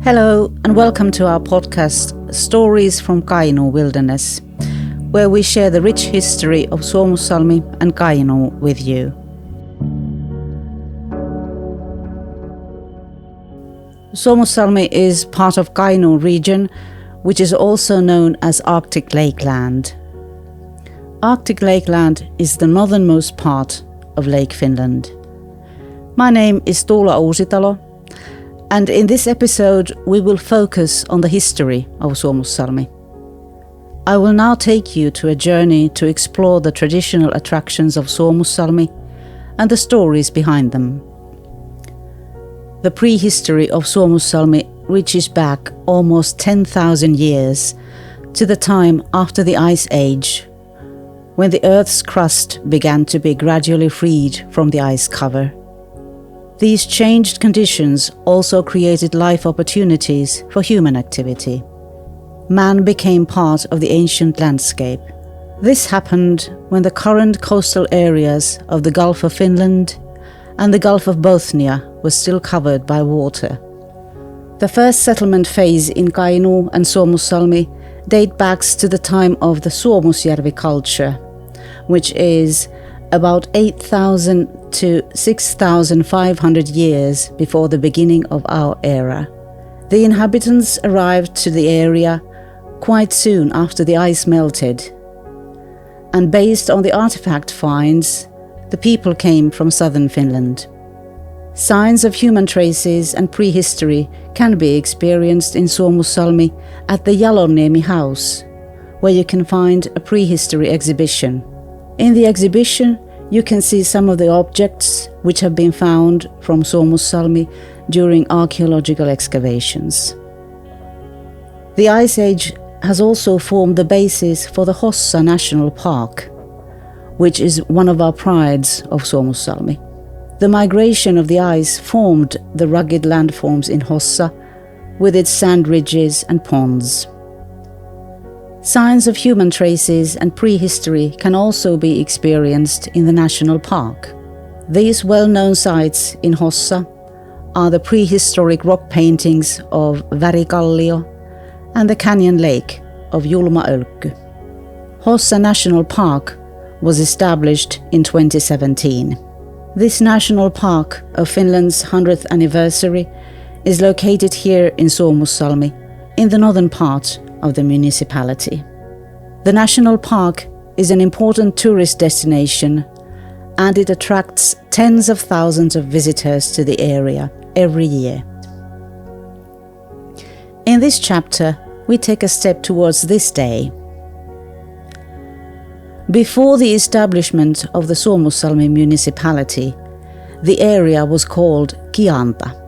Hello and welcome to our podcast Stories from Kainuu Wilderness, where we share the rich history of Suomussalmi and Kainuu with you. Suomussalmi is part of Kainuu region, which is also known as ArcticLakeland. ArcticLakeland is the northernmost part of Lake Finland. My name is Tuula Uusitalo, and in this episode we will focus on the history of Suomussalmi. I will now take you to a journey to explore the traditional attractions of Suomussalmi and the stories behind them. The prehistory of Suomussalmi reaches back almost 10,000 years to the time after the Ice Age, when the Earth's crust began to be gradually freed from the ice cover. These changed conditions also created life opportunities for human activity. Man became part of the ancient landscape. This happened when the current coastal areas of the Gulf of Finland and the Gulf of Bothnia were still covered by water. The first settlement phase in Kainuu and Suomussalmi date back to the time of the Suomusjärvi culture, which is about 8,000 to 6,500 years before the beginning of our era. The inhabitants arrived to the area quite soon after the ice melted, and based on the artifact finds, the people came from southern Finland. Signs of human traces and prehistory can be experienced in Suomussalmi at the Jaloniemi house, where you can find a prehistory exhibition. In the exhibition, you can see some of the objects which have been found from Suomussalmi during archaeological excavations. The Ice Age has also formed the basis for the Hossa National Park, which is one of our prides of Suomussalmi. The migration of the ice formed the rugged landforms in Hossa with its sand ridges and ponds. Signs of human traces and prehistory can also be experienced in the national park. These well-known sites in Hossa are the prehistoric rock paintings of Värikallio and the canyon lake of Julma Ölkky. Hossa National Park was established in 2017. This national park of Finland's 100th anniversary is located here in Suomussalmi, in the northern part of the municipality. The national park is an important tourist destination, and it attracts tens of thousands of visitors to the area every year. In this chapter, we take a step towards this day. Before the establishment of the Suomussalmi municipality, the area was called Kianta.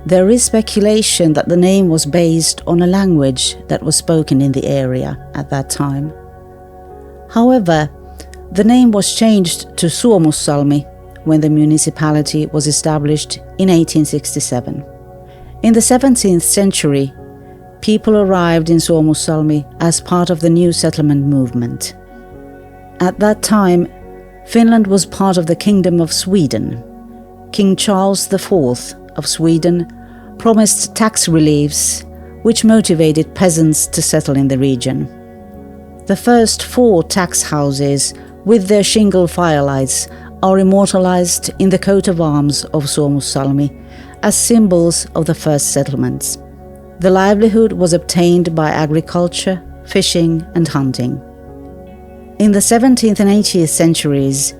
There is speculation that the name was based on a language that was spoken in the area at that time. However, the name was changed to Suomussalmi when the municipality was established in 1867. In the 17th century, people arrived in Suomussalmi as part of the new settlement movement. At that time, Finland was part of the Kingdom of Sweden. King Charles IV of Sweden promised tax reliefs which motivated peasants to settle in the region. The first 4 tax houses with their shingle firelights are immortalized in the coat of arms of Suomussalmi as symbols of the first settlements. The livelihood was obtained by agriculture, fishing and hunting. In the 17th and 18th centuries,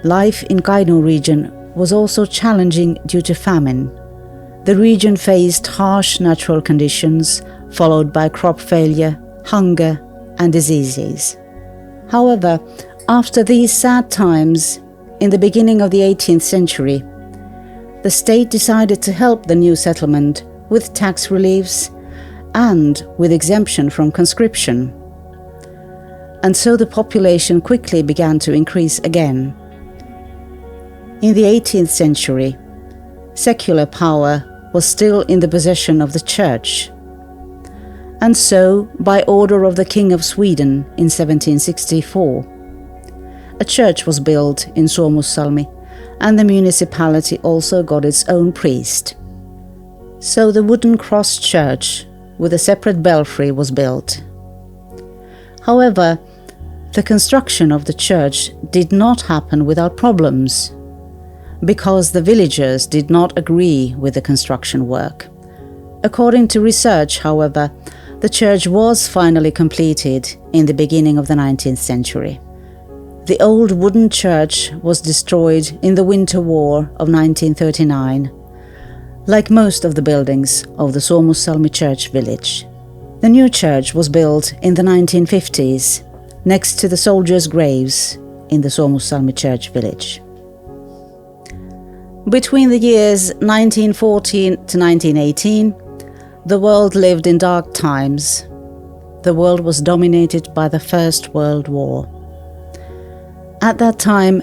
life in Kainuu region was also challenging due to famine. The region faced harsh natural conditions, followed by crop failure, hunger, and diseases. However, after these sad times, in the beginning of the 18th century, the state decided to help the new settlement with tax reliefs and with exemption from conscription. And so the population quickly began to increase again. In the 18th century, secular power was still in the possession of the church. And so, by order of the King of Sweden in 1764, a church was built in Suomussalmi, and the municipality also got its own priest. So the wooden cross church with a separate belfry was built. However, the construction of the church did not happen without problems, because the villagers did not agree with the construction work. According to research, however, the church was finally completed in the beginning of the 19th century. The old wooden church was destroyed in the Winter War of 1939, like most of the buildings of the Suomussalmi church village. The new church was built in the 1950s next to the soldiers' graves in the Suomussalmi church village. Between the years 1914 to 1918, the world lived in dark times. The world was dominated by the First World War. At that time,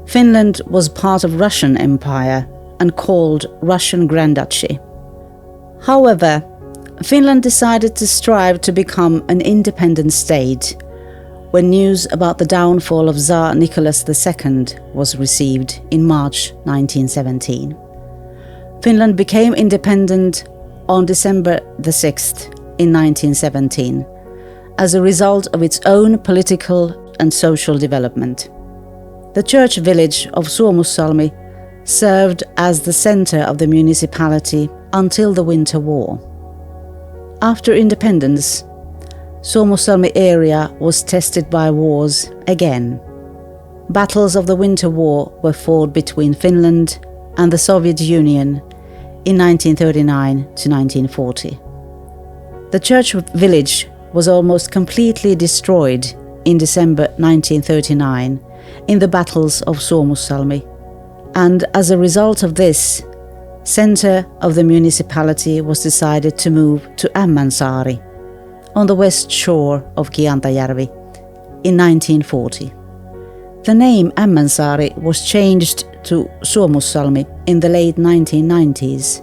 Finland was part of Russian Empire and called Russian Grand Duchy. However, Finland decided to strive to become an independent state when news about the downfall of Tsar Nicholas II was received in March 1917. Finland became independent on December the 6th in 1917 as a result of its own political and social development. The church village of Suomussalmi served as the center of the municipality until the Winter War. After independence, Suomussalmi area was tested by wars again. Battles of the Winter War were fought between Finland and the Soviet Union in 1939 to 1940. The church village was almost completely destroyed in December 1939 in the battles of Suomussalmi, and as a result of this, center of the municipality was decided to move to Ämmänsaari, on the west shore of Kiantajärvi, in 1940. The name Ämmänsaari was changed to Suomussalmi in the late 1990s,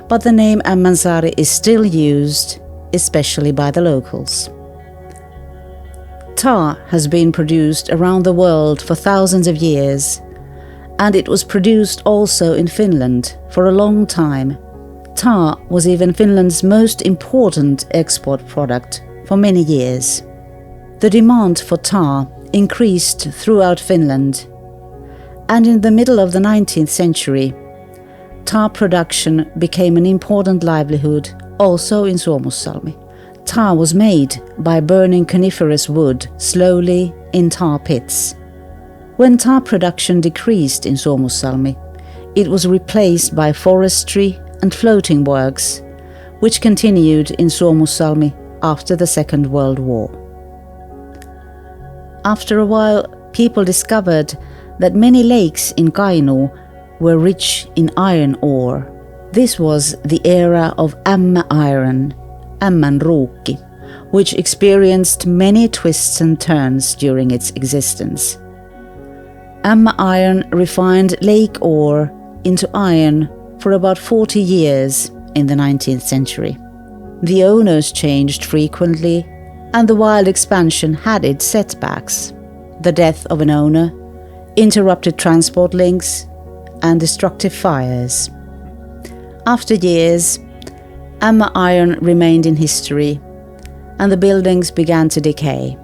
but the name Ämmänsaari is still used, especially by the locals. Tar has been produced around the world for thousands of years, and it was produced also in Finland for a long time. Tar was even Finland's most important export product for many years. The demand for tar increased throughout Finland, and in the middle of the 19th century, tar production became an important livelihood also in Suomussalmi. Tar was made by burning coniferous wood slowly in tar pits. When tar production decreased in Suomussalmi, it was replaced by forestry and floating works, which continued in Suomussalmi after the Second World War. After a while, people discovered that many lakes in Kainuu were rich in iron ore. This was the era of Ämmä iron, Ämmänruukki, which experienced many twists and turns during its existence. Ämmä iron refined lake ore into iron for about 40 years in the 19th century. The owners changed frequently, and the wild expansion had its setbacks: the death of an owner, interrupted transport links, and destructive fires. After years, Ämmä iron remained in history, and the buildings began to decay.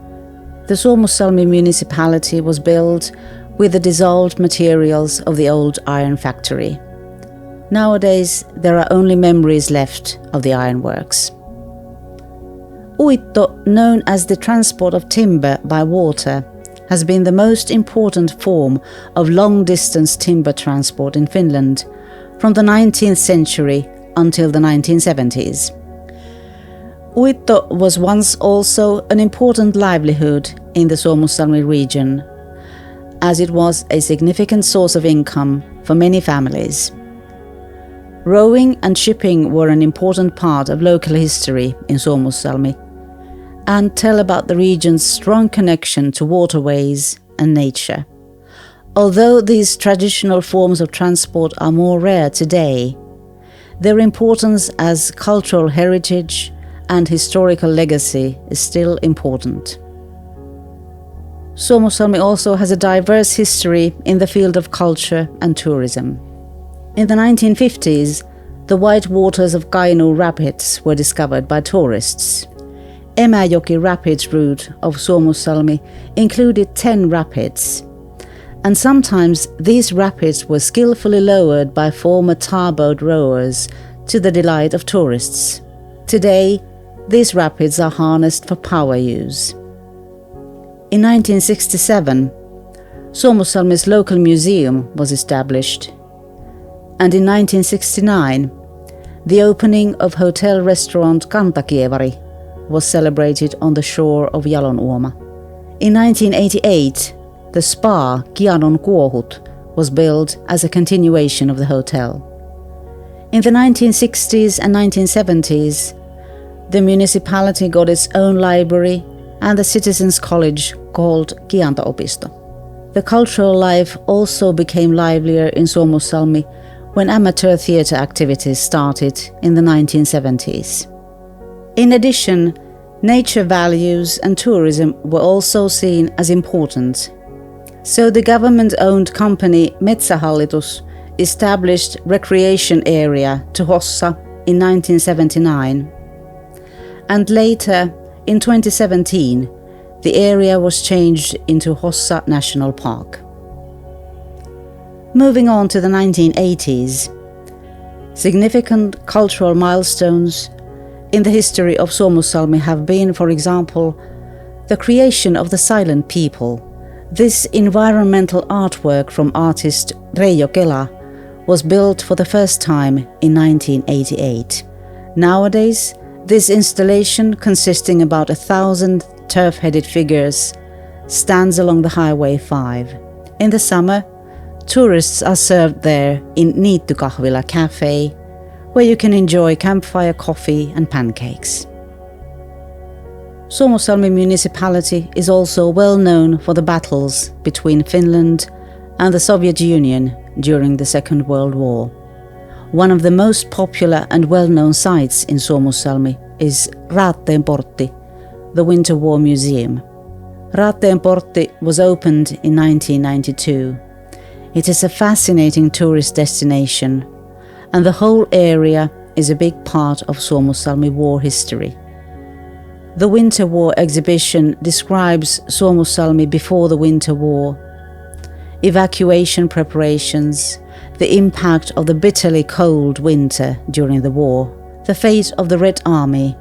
The Suomussalmi municipality was built with the dissolved materials of the old iron factory. Nowadays, there are only memories left of the ironworks. Uitto, known as the transport of timber by water, has been the most important form of long-distance timber transport in Finland from the 19th century until the 1970s. Uitto was once also an important livelihood in the Suomussalmi region, as it was a significant source of income for many families. Rowing and shipping were an important part of local history in Suomussalmi and tell about the region's strong connection to waterways and nature. Although these traditional forms of transport are more rare today, their importance as cultural heritage and historical legacy is still important. Suomussalmi also has a diverse history in the field of culture and tourism. In the 1950s, the white waters of Kainuu Rapids were discovered by tourists. Emäjoki Rapids route of Suomussalmi included 10 rapids, and sometimes these rapids were skillfully lowered by former tarboat rowers to the delight of tourists. Today, these rapids are harnessed for power use. In 1967, Suomussalmi's local museum was established, and in 1969, the opening of hotel-restaurant Kantakievari was celebrated on the shore of Jalonuoma. In 1988, the spa Kianon Kuohut was built as a continuation of the hotel. In the 1960s and 1970s, the municipality got its own library and the Citizens' College called Kianto-opisto. The cultural life also became livelier in Suomussalmi when amateur theatre activities started in the 1970s. In addition, nature values and tourism were also seen as important. So the government-owned company Metsähallitus established recreation area to Hossa in 1979. And later, in 2017, the area was changed into Hossa National Park. Moving on to the 1980s, significant cultural milestones in the history of Suomussalmi have been, for example, the creation of the Silent People. This environmental artwork from artist Reijo Kela was built for the first time in 1988. Nowadays, this installation, consisting about 1,000 turf-headed figures, stands along the Highway 5. In the summer, tourists are served there in Niittykahvila Cafe, where you can enjoy campfire coffee and pancakes. Suomussalmi municipality is also well known for the battles between Finland and the Soviet Union during the Second World War. One of the most popular and well-known sites in Suomussalmi is Raatteenportti, the Winter War Museum. Raatteenportti was opened in 1992. It is a fascinating tourist destination, and the whole area is a big part of Suomussalmi war history. The Winter War exhibition describes Suomussalmi before the Winter War, evacuation preparations, the impact of the bitterly cold winter during the war, the fate of the Red Army,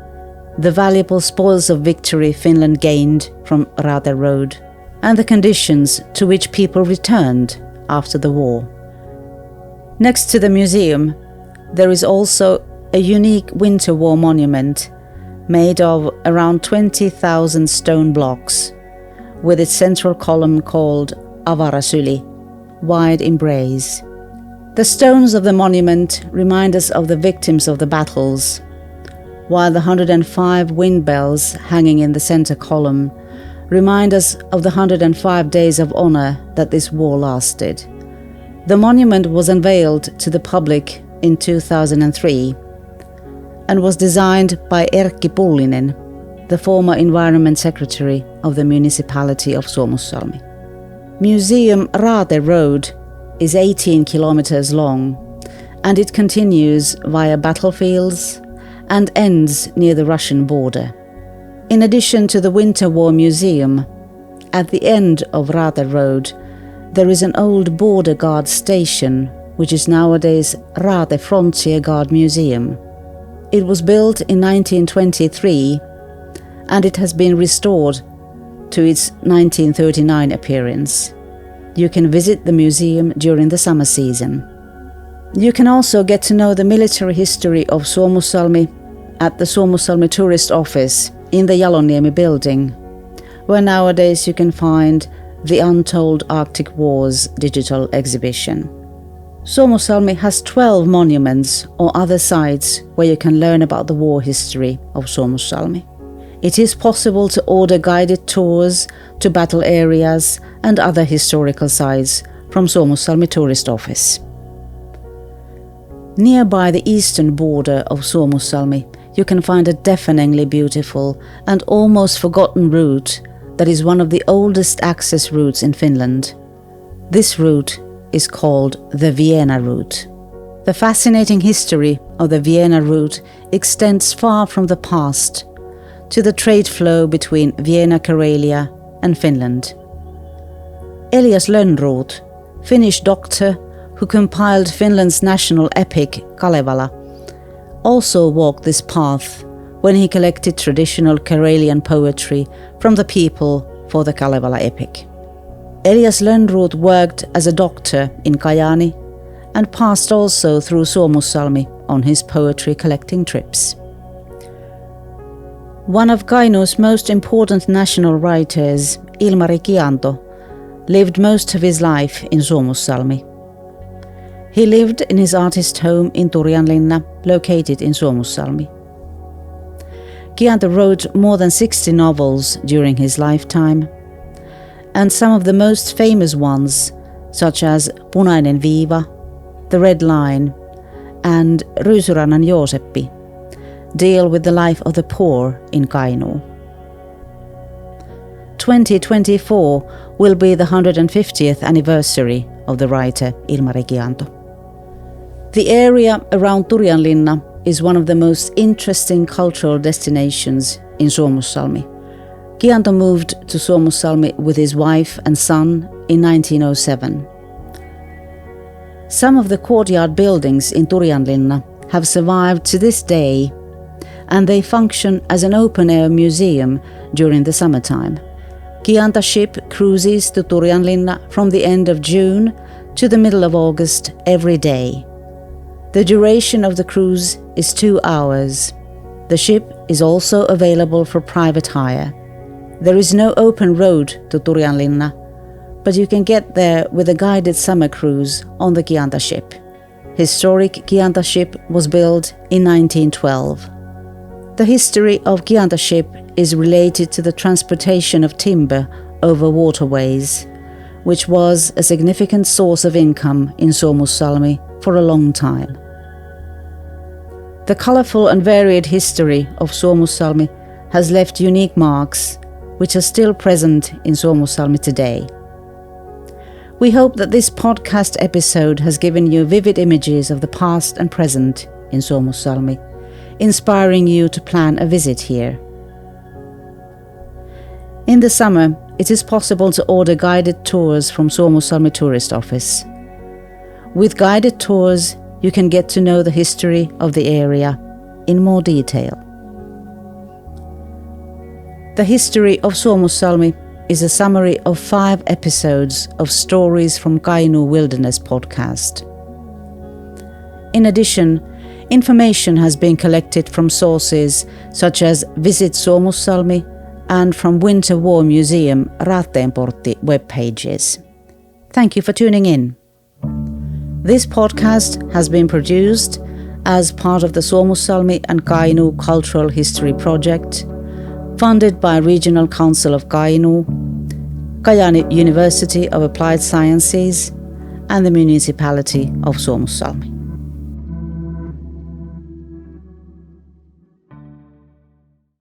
the valuable spoils of victory Finland gained from Raate Road, and the conditions to which people returned after the war. Next to the museum, there is also a unique Winter War monument made of around 20,000 stone blocks, with its central column called Avarasyli, wide embrace. The stones of the monument remind us of the victims of the battles, while the 105 wind bells hanging in the center column remind us of the 105 days of honor that this war lasted. The monument was unveiled to the public in 2003 and was designed by Erkki Pullinen, the former Environment Secretary of the municipality of Suomussalmi. Museum Raate Road is 18 kilometers long, and it continues via battlefields and ends near the Russian border. In addition to the Winter War Museum, at the end of Raate Road, there is an old border guard station, which is nowadays Raate Frontier Guard Museum. It was built in 1923, and it has been restored to its 1939 appearance. You can visit the museum during the summer season. You can also get to know the military history of Suomussalmi at the Suomussalmi Tourist Office in the Jaloniemi building, where nowadays you can find the Untold Arctic Wars digital exhibition. Suomussalmi has 12 monuments or other sites where you can learn about the war history of Suomussalmi. It is possible to order guided tours to battle areas and other historical sites from Suomussalmi Tourist Office. Nearby the eastern border of Suomussalmi, you can find a deafeningly beautiful and almost forgotten route that is one of the oldest access routes in Finland. This route is called the Vienna route. The fascinating history of the Vienna route extends far from the past to the trade flow between Vienna, Karelia and Finland. Elias Lönnroth, Finnish doctor who compiled Finland's national epic Kalevala, also walked this path when he collected traditional Karelian poetry from the people for the Kalevala epic. Elias Lönnroth worked as a doctor in Kajaani and passed also through Suomussalmi on his poetry collecting trips. One of Kainuu's most important national writers, Ilmari Kianto, lived most of his life in Suomussalmi. He lived in his artist home in Turjanlinna, located in Suomussalmi. Kianto wrote more than 60 novels during his lifetime, and some of the most famous ones, such as Punainen viiva, The Red Line, and Ryysyrannan Jooseppi, deal with the life of the poor in Kainuu. 2024 will be the 150th anniversary of the writer Ilmari Kianto. The area around Turjanlinna is one of the most interesting cultural destinations in Suomussalmi. Kianto moved to Suomussalmi with his wife and son in 1907. Some of the courtyard buildings in Turjanlinna have survived to this day, and they function as an open-air museum during the summertime. Kianto ship cruises to Turjanlinna from the end of June to the middle of August every day. The duration of the cruise is 2 hours. The ship is also available for private hire. There is no open road to Turjanlinna, but you can get there with a guided summer cruise on the Kianto ship. Historic Kianto ship was built in 1912. The history of Kianto ship is related to the transportation of timber over waterways, which was a significant source of income in Suomussalmi for a long time. The colourful and varied history of Suomussalmi has left unique marks, which are still present in Suomussalmi today. We hope that this podcast episode has given you vivid images of the past and present in Suomussalmi, inspiring you to plan a visit here. In the summer, it is possible to order guided tours from Suomussalmi Tourist Office. With guided tours, you can get to know the history of the area in more detail. The History of Suomussalmi is a summary of 5 episodes of Stories from Kainuu Wilderness podcast. In addition, information has been collected from sources such as Visit Suomussalmi and from Winter War Museum Raatteenportti web pages. Thank you for tuning in. This podcast has been produced as part of the Suomussalmi and Kainuu Cultural History Project, funded by Regional Council of Kainuu, Kajaani University of Applied Sciences, and the municipality of Suomussalmi.